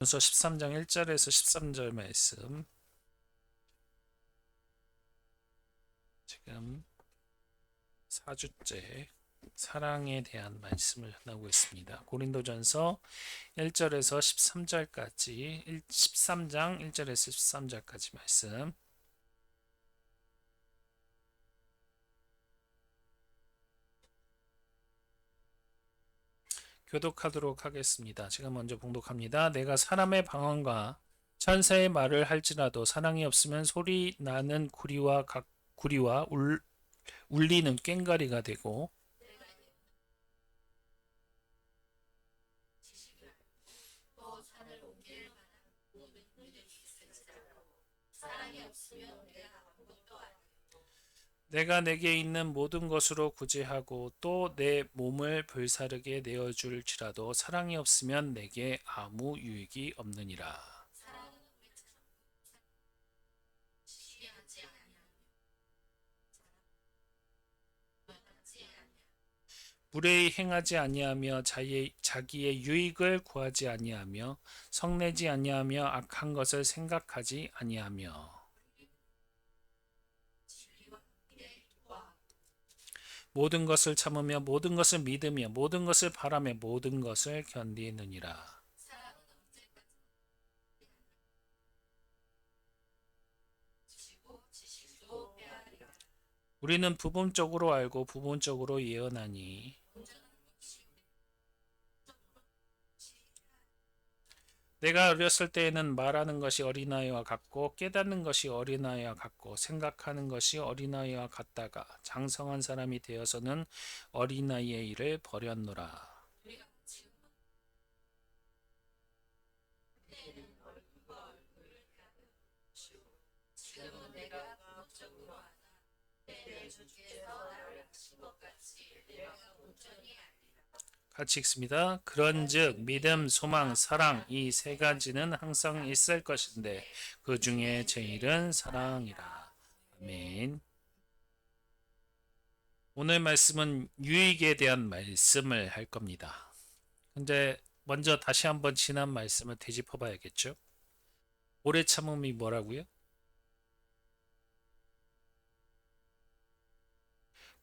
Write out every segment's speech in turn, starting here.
전서 13장 1절에서 13절 말씀. 지금 4주째 사랑에 대한 말씀을 나누고 있습니다. 고린도전서 1절에서 13절까지 13장 1절에서 13절까지 말씀. 교독하도록 하겠습니다. 제가 먼저 봉독합니다. 내가 사람의 방언과 천사의 말을 할지라도 사랑이 없으면 소리 나는 구리와 울리는 꽹과리가 되고 내가 내게 있는 모든 것으로 구제하고 또 내 몸을 불사르게 내어줄지라도 사랑이 없으면 내게 아무 유익이 없느니라. 무례히 행하지 아니하며 자기의 유익을 구하지 아니하며 성내지 아니하며 악한 것을 생각하지 아니하며 모든 것을 참으며 모든 것을 믿으며 모든 것을 바라며 모든 것을 견디느니라. 우리는 부분적으로 알고 부분적으로 예언하니 내가 어렸을 때에는 말하는 것이 어린아이와 같고 깨닫는 것이 어린아이와 같고 생각하는 것이 어린아이와 같다가 장성한 사람이 되어서는 어린아이의 일을 버렸노라. 같이 읽습니다. 그런즉 믿음, 소망, 사랑 이 세 가지는 항상 있을 것인데 그 중에 제일은 사랑이라. 아멘. 오늘 말씀은 유익에 대한 말씀을 할 겁니다. 근데 먼저 다시 한번 지난 말씀을 되짚어 봐야겠죠? 오래 참음이 뭐라고요?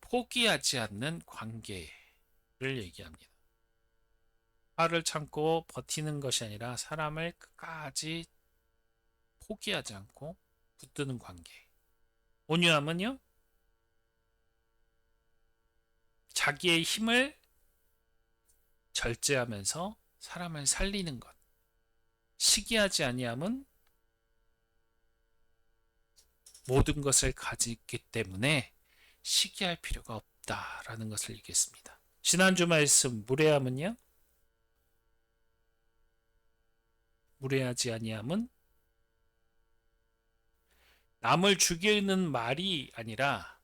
포기하지 않는 관계를 얘기합니다. 화를 참고 버티는 것이 아니라 사람을 끝까지 포기하지 않고 붙드는 관계. 온유함은요? 자기의 힘을 절제하면서 사람을 살리는 것. 시기하지 아니함은 모든 것을 가지기 때문에 시기할 필요가 없다라는 것을 얘기했습니다. 지난주 말씀 무례함은요? 무례하지 아니함은 남을 죽이는 말이 아니라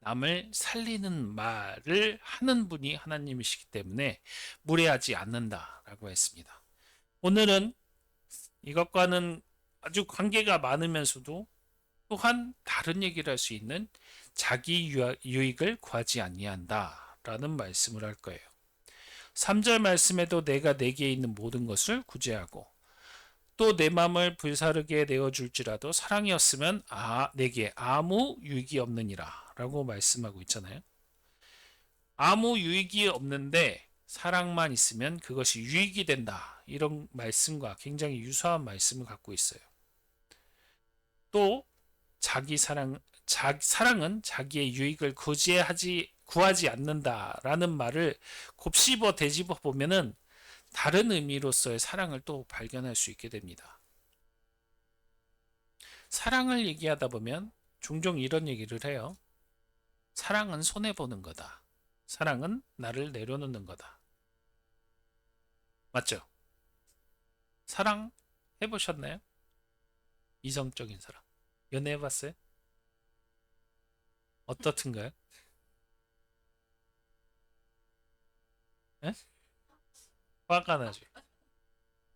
남을 살리는 말을 하는 분이 하나님이시기 때문에 무례하지 않는다라고 했습니다. 오늘은 이것과는 아주 관계가 많으면서도 또한 다른 얘기를 할 수 있는 자기 유익을 구하지 아니한다라는 말씀을 할 거예요. 3절 말씀에도 내가 내게 있는 모든 것을 구제하고 또 내 마음을 불사르게 내어줄지라도 사랑이 없으면 내게 아무 유익이 없느니라 라고 말씀하고 있잖아요. 아무 유익이 없는데 사랑만 있으면 그것이 유익이 된다. 이런 말씀과 굉장히 유사한 말씀을 갖고 있어요. 또 사랑은 자기의 유익을 구하지 않는다라는 말을 곱씹어 되짚어 보면은 다른 의미로서의 사랑을 또 발견할 수 있게 됩니다. 사랑을 얘기하다 보면 종종 이런 얘기를 해요. 사랑은 손해보는 거다. 사랑은 나를 내려놓는 거다. 맞죠? 사랑 해보셨나요? 이성적인 사랑. 연애해봤어요? 어떻든가요? 에? 화가 나죠.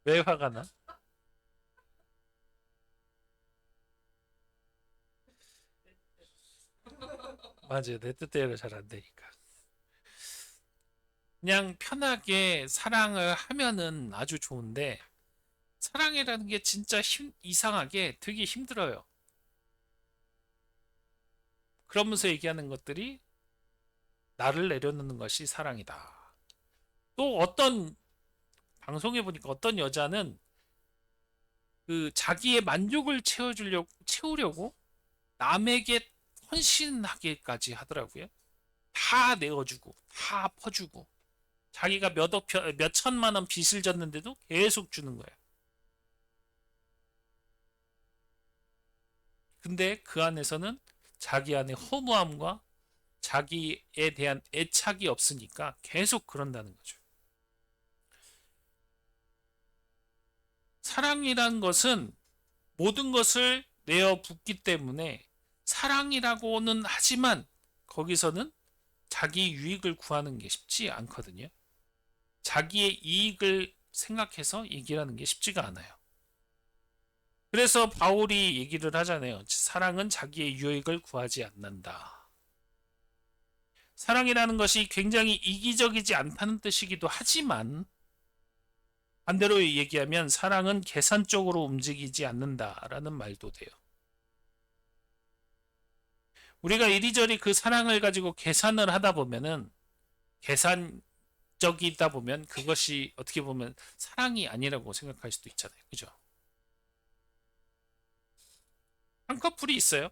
왜 화가 나? 맞아요. 내 뜻대로 잘 안 되니까. 그냥 편하게 사랑을 하면은 아주 좋은데 사랑이라는 게 진짜 이상하게 되게 힘들어요. 그러면서 얘기하는 것들이 나를 내려놓는 것이 사랑이다. 또 어떤 방송에 보니까 어떤 여자는 그 자기의 만족을 채우려고 남에게 헌신하기까지 하더라고요. 다 내어주고, 다 퍼주고, 자기가 몇 천만 원 빚을 졌는데도 계속 주는 거예요. 근데 그 안에서는 자기 안에 허무함과 자기에 대한 애착이 없으니까 계속 그런다는 거죠. 사랑이란 것은 모든 것을 내어 붓기 때문에 사랑이라고는 하지만 거기서는 자기 유익을 구하는 게 쉽지 않거든요. 자기의 이익을 생각해서 얘기하는 게 쉽지가 않아요. 그래서 바울이 얘기를 하잖아요. 사랑은 자기의 유익을 구하지 않는다. 사랑이라는 것이 굉장히 이기적이지 않다는 뜻이기도 하지만 반대로 얘기하면 사랑은 계산적으로 움직이지 않는다라는 말도 돼요. 우리가 이리저리 그 사랑을 가지고 계산을 하다 보면은 계산적이다 보면 그것이 어떻게 보면 사랑이 아니라고 생각할 수도 있잖아요. 그죠? 한 커플이 있어요.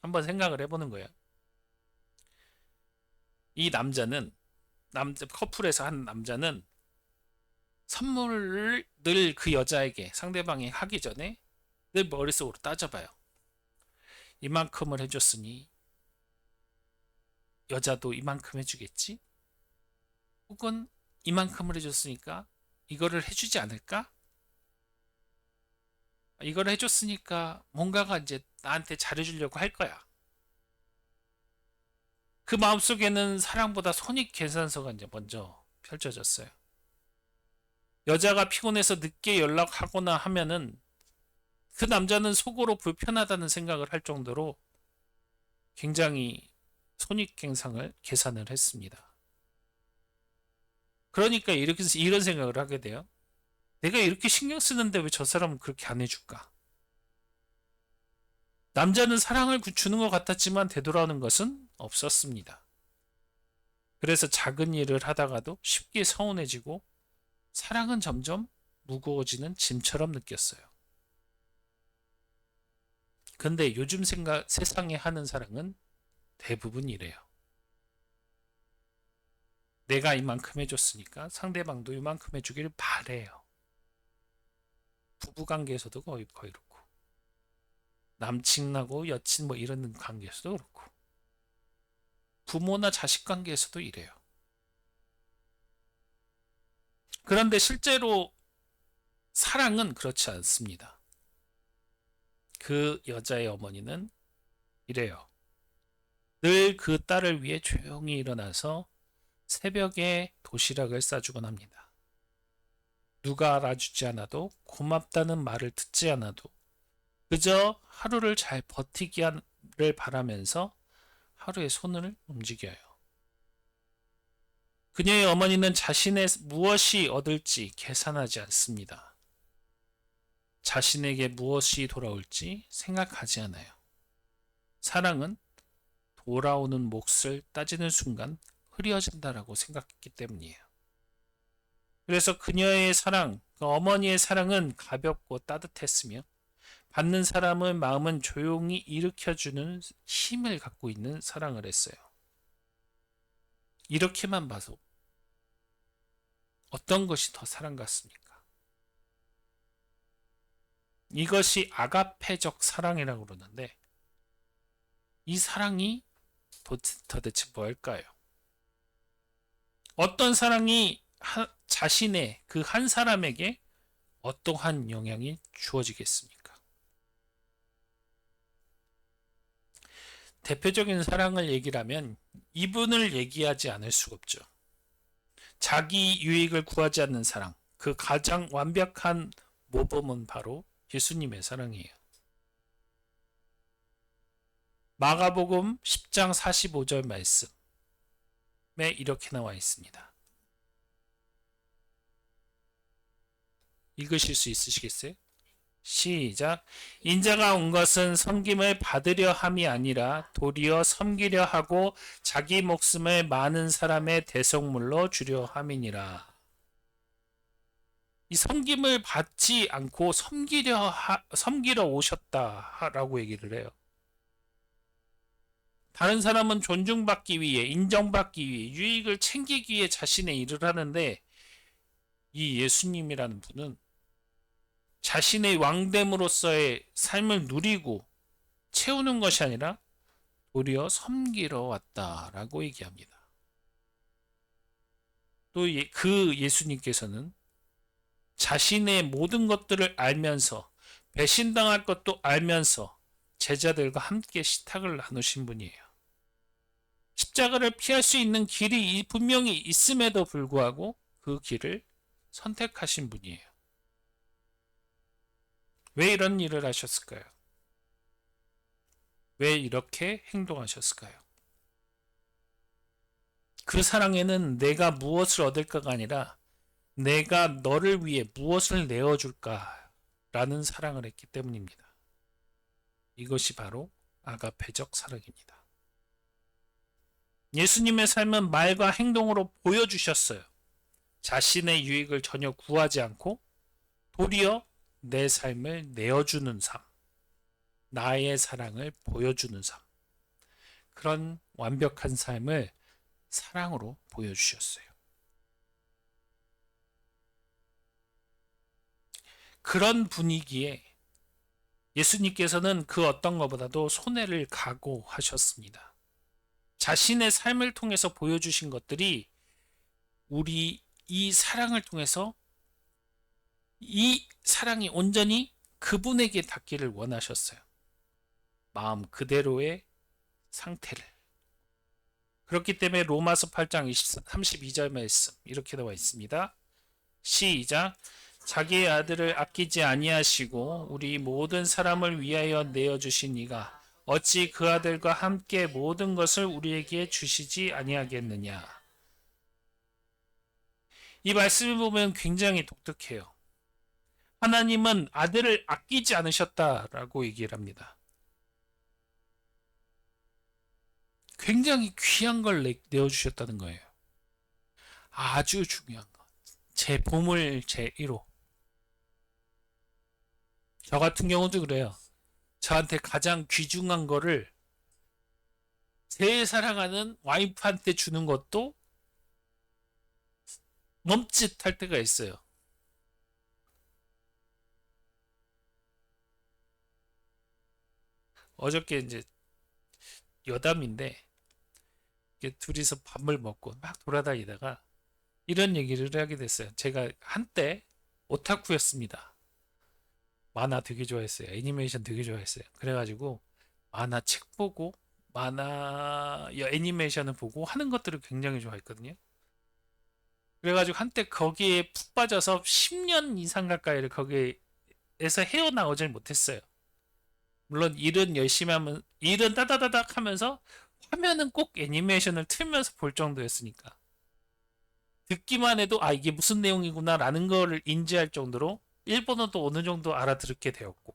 한번 생각을 해보는 거예요. 이 남자는 커플에서 한 남자는 선물을 늘 그 여자에게 상대방이 하기 전에 늘 머릿속으로 따져봐요. 이만큼을 해줬으니 여자도 이만큼 해주겠지? 혹은 이만큼을 해줬으니까 이거를 해주지 않을까? 이걸 해줬으니까 뭔가가 이제 나한테 잘해주려고 할 거야. 그 마음속에는 사랑보다 손익 계산서가 이제 먼저 펼쳐졌어요. 여자가 피곤해서 늦게 연락하거나 하면은 그 남자는 속으로 불편하다는 생각을 할 정도로 굉장히 손익계산을 계산을 했습니다. 그러니까 이렇게 이런 생각을 하게 돼요. 내가 이렇게 신경 쓰는데 왜 저 사람은 그렇게 안 해줄까? 남자는 사랑을 주는 것 같았지만 되돌아오는 것은 없었습니다. 그래서 작은 일을 하다가도 쉽게 서운해지고 사랑은 점점 무거워지는 짐처럼 느꼈어요. 근데 요즘 세상에 하는 사랑은 대부분 이래요. 내가 이만큼 해줬으니까 상대방도 이만큼 해주길 바래요. 부부관계에서도 거의 그렇고 남친하고 여친 뭐 이런 관계에서도 그렇고 부모나 자식 관계에서도 이래요. 그런데 실제로 사랑은 그렇지 않습니다. 그 여자의 어머니는 이래요. 늘 그 딸을 위해 조용히 일어나서 새벽에 도시락을 싸주곤 합니다. 누가 알아주지 않아도 고맙다는 말을 듣지 않아도 그저 하루를 잘 버티기를 바라면서 하루의 손을 움직여요. 그녀의 어머니는 자신의 무엇이 얻을지 계산하지 않습니다. 자신에게 무엇이 돌아올지 생각하지 않아요. 사랑은 돌아오는 몫을 따지는 순간 흐려진다라고 생각했기 때문이에요. 그래서 그녀의 사랑, 그 어머니의 사랑은 가볍고 따뜻했으며 받는 사람의 마음은 조용히 일으켜주는 힘을 갖고 있는 사랑을 했어요. 이렇게만 봐도 어떤 것이 더 사랑 같습니까? 이것이 아가페적 사랑이라고 그러는데 이 사랑이 도대체 뭘까요? 어떤 사랑이 자신의 그 한 사람에게 어떠한 영향이 주어지겠습니까? 대표적인 사랑을 얘기하면 이분을 얘기하지 않을 수가 없죠. 자기 유익을 구하지 않는 사랑, 그 가장 완벽한 모범은 바로 예수님의 사랑이에요. 마가복음 10장 45절 말씀에 이렇게 나와 있습니다. 읽으실 수 있으시겠어요? 시작. 인자가 온 것은 섬김을 받으려 함이 아니라 도리어 섬기려 하고 자기 목숨을 많은 사람의 대속물로 주려 함이니라. 이 섬김을 받지 않고 섬기러 오셨다라고 얘기를 해요. 다른 사람은 존중받기 위해, 인정받기 위해, 유익을 챙기기 위해 자신의 일을 하는데 이 예수님이라는 분은 자신의 왕됨으로서의 삶을 누리고 채우는 것이 아니라 도리어 섬기러 왔다라고 얘기합니다. 또 그 예수님께서는 자신의 모든 것들을 알면서 배신당할 것도 알면서 제자들과 함께 식탁을 나누신 분이에요. 십자가를 피할 수 있는 길이 분명히 있음에도 불구하고 그 길을 선택하신 분이에요. 왜 이런 일을 하셨을까요? 왜 이렇게 행동하셨을까요? 그 사랑에는 내가 무엇을 얻을까가 아니라 내가 너를 위해 무엇을 내어줄까라는 사랑을 했기 때문입니다. 이것이 바로 아가페적 사랑입니다. 예수님의 삶은 말과 행동으로 보여주셨어요. 자신의 유익을 전혀 구하지 않고 도리어 내 삶을 내어주는 삶, 나의 사랑을 보여주는 삶, 그런 완벽한 삶을 사랑으로 보여주셨어요. 그런 분위기에 예수님께서는 그 어떤 것보다도 손해를 각오하셨습니다. 자신의 삶을 통해서 보여주신 것들이 우리 이 사랑을 통해서 이 사랑이 온전히 그분에게 닿기를 원하셨어요. 마음 그대로의 상태를. 그렇기 때문에 로마서 8장 32절 말씀 이렇게 나와 있습니다. 시작. 자기의 아들을 아끼지 아니하시고 우리 모든 사람을 위하여 내어주신 이가 어찌 그 아들과 함께 모든 것을 우리에게 주시지 아니하겠느냐. 이 말씀을 보면 굉장히 독특해요. 하나님은 아들을 아끼지 않으셨다라고 얘기를 합니다. 굉장히 귀한 걸 내어주셨다는 거예요. 아주 중요한 것. 제 보물 제1호. 저 같은 경우도 그래요. 저한테 가장 귀중한 거를 제일 사랑하는 와이프한테 주는 것도 멈칫할 때가 있어요. 어저께 이제 여담인데 둘이서 밥을 먹고 막 돌아다니다가 이런 얘기를 하게 됐어요. 제가 한때 오타쿠였습니다. 만화 되게 좋아했어요. 애니메이션 되게 좋아했어요. 그래가지고 만화 책 보고 만화 애니메이션을 보고 하는 것들을 굉장히 좋아했거든요. 그래가지고 한때 거기에 푹 빠져서 10년 이상 가까이를 거기에서 헤어나오질 못했어요. 물론 일은 열심히 하면 일은 따다다닥 하면서 화면은 꼭 애니메이션을 틀면서 볼 정도였으니까 듣기만 해도 아 이게 무슨 내용이구나 라는 거를 인지할 정도로 일본어도 어느 정도 알아듣게 되었고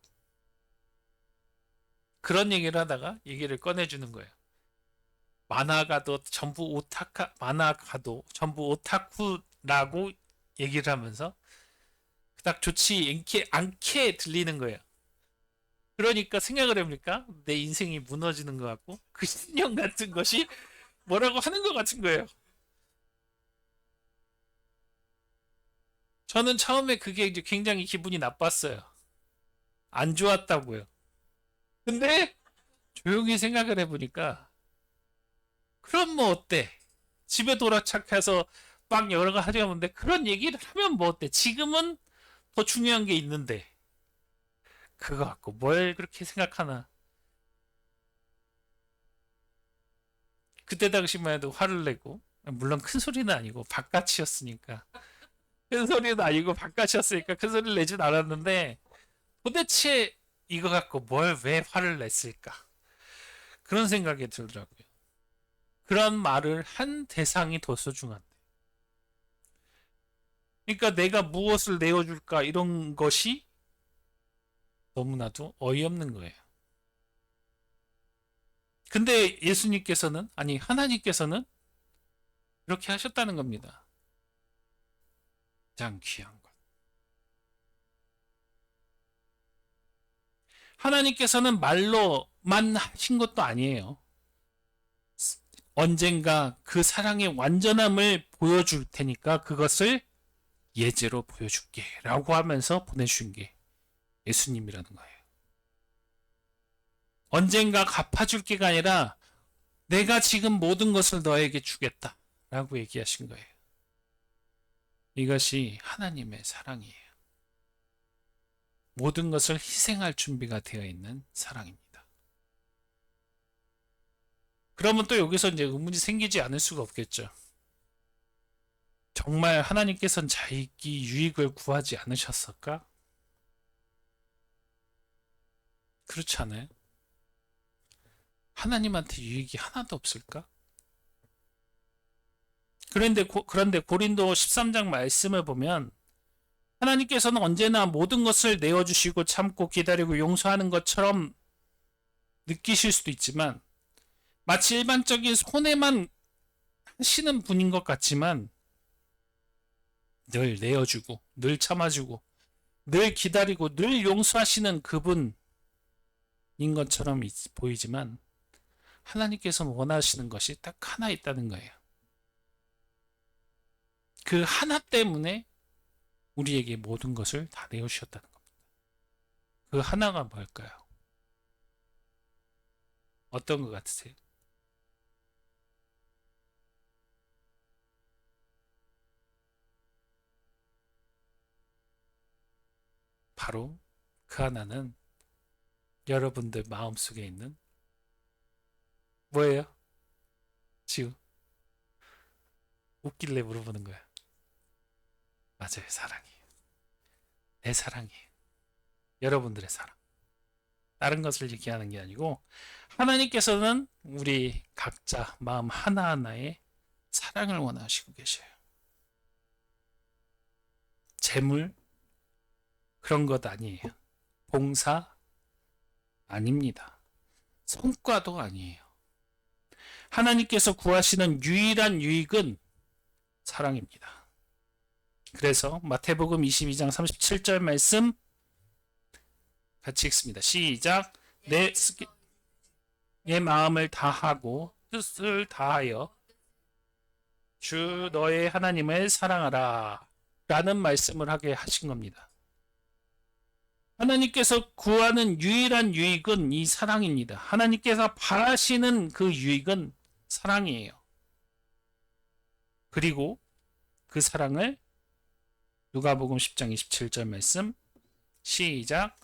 그런 얘기를 하다가 얘기를 꺼내주는 거예요. 만화가도 전부 오타쿠라고 얘기를 하면서 그닥 좋지 않게 들리는 거예요. 그러니까 생각을 해보니까 내 인생이 무너지는 것 같고 그 신념 같은 것이 뭐라고 하는 것 같은 거예요. 저는 처음에 그게 이제 굉장히 기분이 나빴어요. 안 좋았다고요. 근데 조용히 생각을 해보니까 그럼 뭐 어때? 집에 돌아착해서 막 여러 가지 하는데 그런 얘기를 하면 뭐 어때? 지금은 더 중요한 게 있는데 그거 갖고 뭘 그렇게 생각하나? 그때 당시만 해도 화를 내고 물론 큰 소리는 아니고 바깥이었으니까 큰 소리는 아니고 바깥이었으니까 큰 소리를 내진 않았는데 도대체 이거 갖고 뭘 왜 화를 냈을까? 그런 생각이 들더라고요. 그런 말을 한 대상이 더 소중한데 그러니까 내가 무엇을 내어줄까 이런 것이 너무나도 어이없는 거예요. 근데 예수님께서는, 아니 하나님께서는 이렇게 하셨다는 겁니다. 가장 귀한 것. 하나님께서는 말로만 하신 것도 아니에요. 언젠가 그 사랑의 완전함을 보여줄 테니까 그것을 예제로 보여줄게 라고 하면서 보내주신 게 예수님이라는 거예요. 언젠가 갚아줄 게가 아니라 내가 지금 모든 것을 너에게 주겠다 라고 얘기하신 거예요. 이것이 하나님의 사랑이에요. 모든 것을 희생할 준비가 되어 있는 사랑입니다. 그러면 또 여기서 이제 의문이 생기지 않을 수가 없겠죠. 정말 하나님께서는 자기 유익을 구하지 않으셨을까? 그렇지 않아요? 하나님한테 유익이 하나도 없을까? 그런데 고린도 13장 말씀을 보면 하나님께서는 언제나 모든 것을 내어주시고 참고 기다리고 용서하는 것처럼 느끼실 수도 있지만 마치 일반적인 손해만 하시는 분인 것 같지만 늘 내어주고 늘 참아주고 늘 기다리고 늘 용서하시는 그분인 것처럼 보이지만 하나님께서는 원하시는 것이 딱 하나 있다는 거예요. 그 하나 때문에 우리에게 모든 것을 다 내어주셨다는 겁니다. 그 하나가 뭘까요? 어떤 것 같으세요? 바로 그 하나는 여러분들 마음속에 있는 뭐예요? 지우 웃길래 물어보는 거야. 맞아요. 사랑이에요. 내 사랑이에요. 여러분들의 사랑. 다른 것을 얘기하는 게 아니고 하나님께서는 우리 각자 마음 하나하나에 사랑을 원하시고 계셔요. 재물 그런 것 아니에요. 봉사 아닙니다. 성과도 아니에요. 하나님께서 구하시는 유일한 유익은 사랑입니다. 그래서 마태복음 22장 37절 말씀 같이 읽습니다. 시작. 내 마음을 다하고 뜻을 다하여 주 너의 하나님을 사랑하라 라는 말씀을 하게 하신 겁니다. 하나님께서 구하는 유일한 유익은 이 사랑입니다. 하나님께서 바라시는 그 유익은 사랑이에요. 그리고 그 사랑을 누가복음 10장 27절 말씀 시작.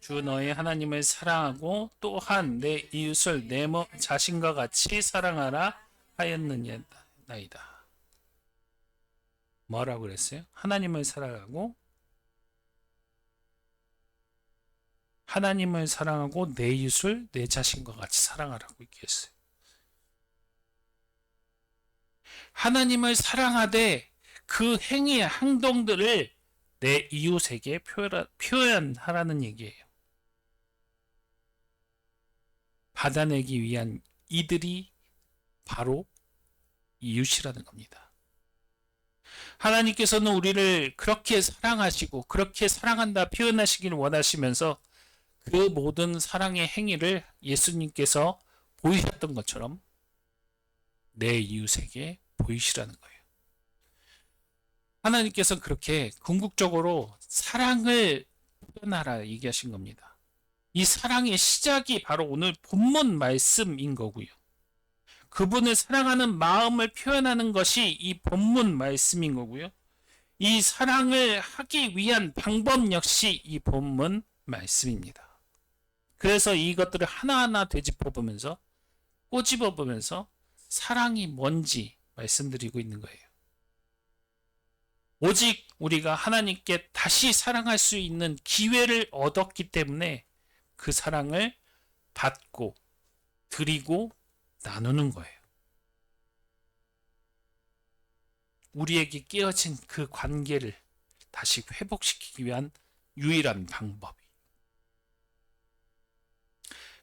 주 너의 하나님을 사랑하고 또한 내 이웃을 내 자신과 같이 사랑하라 하였느니이다. 뭐라고 그랬어요? 하나님을 사랑하고 내 이웃을 내 자신과 같이 사랑하라고 얘기했어요. 하나님을 사랑하되 그 행위, 행동들을 내 이웃에게 표현하라는 얘기예요. 받아내기 위한 이들이 바로 이웃이라는 겁니다. 하나님께서는 우리를 그렇게 사랑하시고 그렇게 사랑한다 표현하시기를 원하시면서 그 모든 사랑의 행위를 예수님께서 보이셨던 것처럼 내 이웃에게 보이시라는 거예요. 하나님께서 그렇게 궁극적으로 사랑을 표현하라 얘기하신 겁니다. 이 사랑의 시작이 바로 오늘 본문 말씀인 거고요. 그분을 사랑하는 마음을 표현하는 것이 이 본문 말씀인 거고요. 이 사랑을 하기 위한 방법 역시 이 본문 말씀입니다. 그래서 이것들을 하나하나 되짚어보면서 꼬집어보면서 사랑이 뭔지 말씀드리고 있는 거예요. 오직 우리가 하나님께 다시 사랑할 수 있는 기회를 얻었기 때문에 그 사랑을 받고 드리고 나누는 거예요. 우리에게 깨어진 그 관계를 다시 회복시키기 위한 유일한 방법이.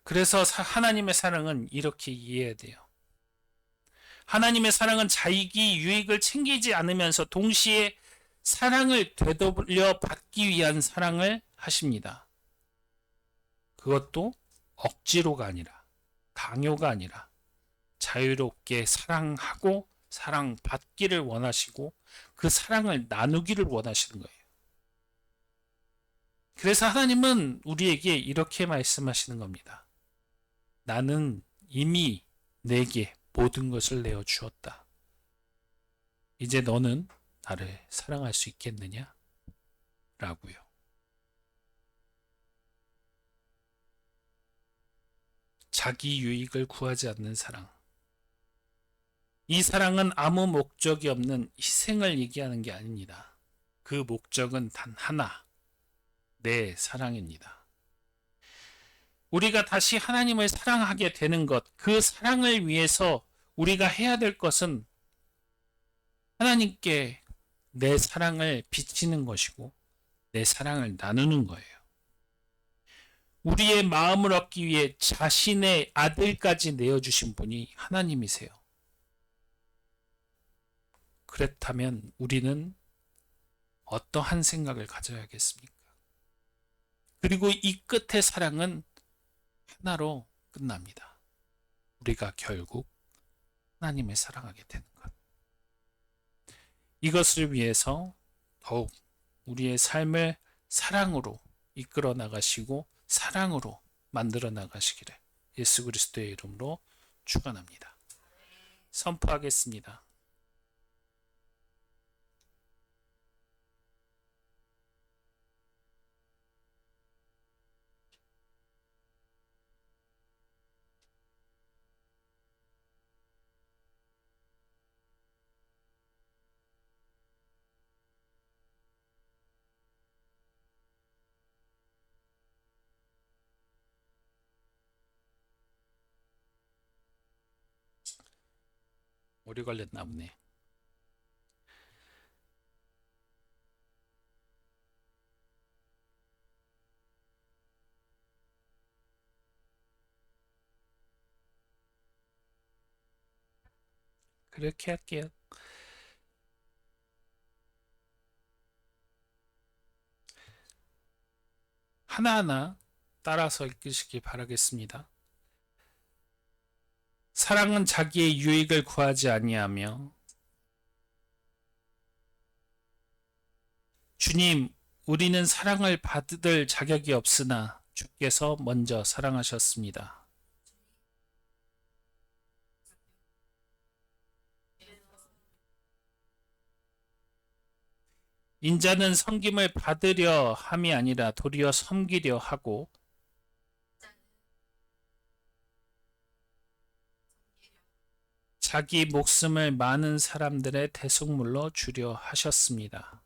그래서 하나님의 사랑은 이렇게 이해해야 돼요. 하나님의 사랑은 자기 유익을 챙기지 않으면서 동시에 사랑을 되돌려 받기 위한 사랑을 하십니다. 그것도 억지로가 아니라, 강요가 아니라 자유롭게 사랑하고 사랑받기를 원하시고 그 사랑을 나누기를 원하시는 거예요. 그래서 하나님은 우리에게 이렇게 말씀하시는 겁니다. 나는 이미 내게 모든 것을 내어 주었다. 이제 너는 나를 사랑할 수 있겠느냐? 라고요. 자기 유익을 구하지 않는 사랑. 이 사랑은 아무 목적이 없는 희생을 얘기하는 게 아닙니다. 그 목적은 단 하나, 내 사랑입니다. 우리가 다시 하나님을 사랑하게 되는 것, 그 사랑을 위해서 우리가 해야 될 것은 하나님께 내 사랑을 비치는 것이고 내 사랑을 나누는 거예요. 우리의 마음을 얻기 위해 자신의 아들까지 내어주신 분이 하나님이세요. 그렇다면 우리는 어떠한 생각을 가져야겠습니까? 그리고 이 끝의 사랑은 하나로 끝납니다. 우리가 결국 하나님을 사랑하게 되는 것. 이것을 위해서 더욱 우리의 삶을 사랑으로 이끌어 나가시고 사랑으로 만들어 나가시기를 예수 그리스도의 이름으로 축원합니다. 선포하겠습니다. 오래 걸렸나 보네. 그렇게 할게요. 하나하나 따라서 읽으시기 바라겠습니다. 사랑은 자기의 유익을 구하지 아니하며 주님, 우리는 사랑을 받을 자격이 없으나 주께서 먼저 사랑하셨습니다. 인자는 섬김을 받으려 함이 아니라 도리어 섬기려 하고 자기 목숨을 많은 사람들의 대속물로 주려 하셨습니다.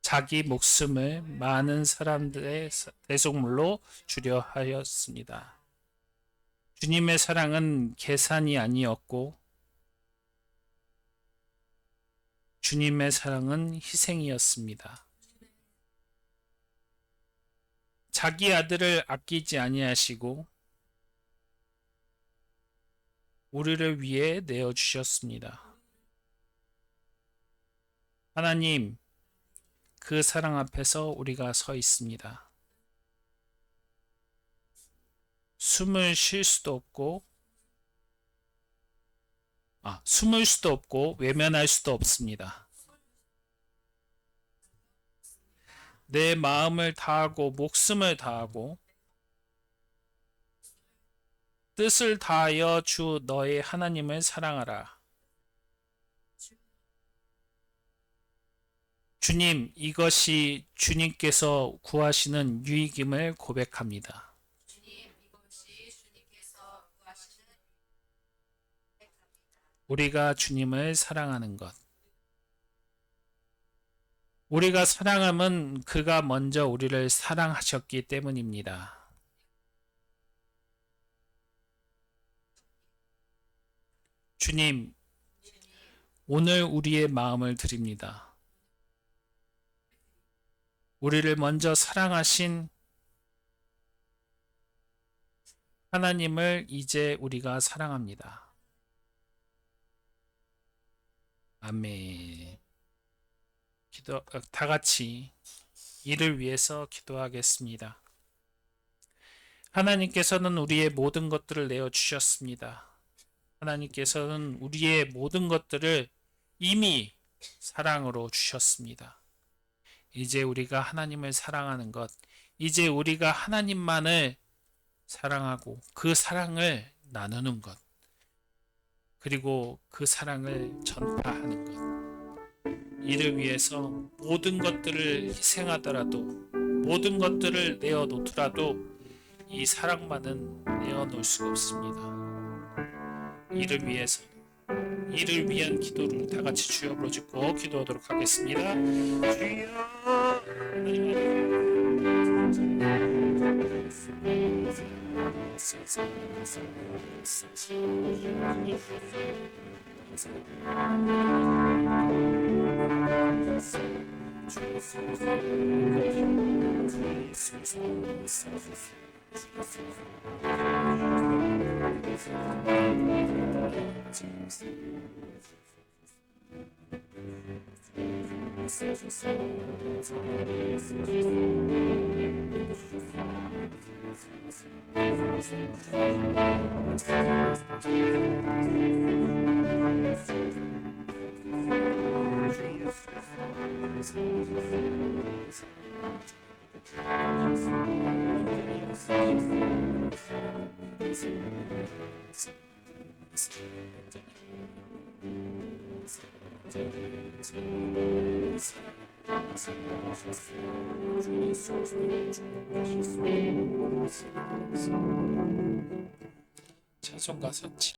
자기 목숨을 많은 사람들의 대속물로 주려 하였습니다. 주님의 사랑은 계산이 아니었고 주님의 사랑은 희생이었습니다. 자기 아들을 아끼지 아니하시고 우리를 위해 내어 주셨습니다. 하나님, 그 사랑 앞에서 우리가 서 있습니다. 숨을 쉴 수도 없고 숨을 수도 없고 외면할 수도 없습니다. 내 마음을 다하고 목숨을 다하고 뜻을 다하여 주 너의 하나님을 사랑하라. 주님, 이것이 주님께서 구하시는 유익임을 고백합니다. 우리가 주님을 사랑하는 것. 우리가 사랑함은 그가 먼저 우리를 사랑하셨기 때문입니다. 주님, 오늘 우리의 마음을 드립니다. 우리를 먼저 사랑하신 하나님을 이제 우리가 사랑합니다. 아멘. 다 같이 이를 위해서 기도하겠습니다. 하나님께서는 우리의 모든 것들을 내어 주셨습니다. 하나님께서는 우리의 모든 것들을 이미 사랑으로 주셨습니다. 이제 우리가 하나님을 사랑하는 것, 이제 우리가 하나님만을 사랑하고 그 사랑을 나누는 것, 그리고 그 사랑을 전파하는 것, 이를 위해서 모든 것들을 희생하더라도, 모든 것들을 내어놓더라도 이 사랑만은 내어놓을 수가 없습니다. 이를 위해서, 이를 위한 기도를 다 같이 주여 부르짖고 기도하도록 하겠습니다. 찬송가 4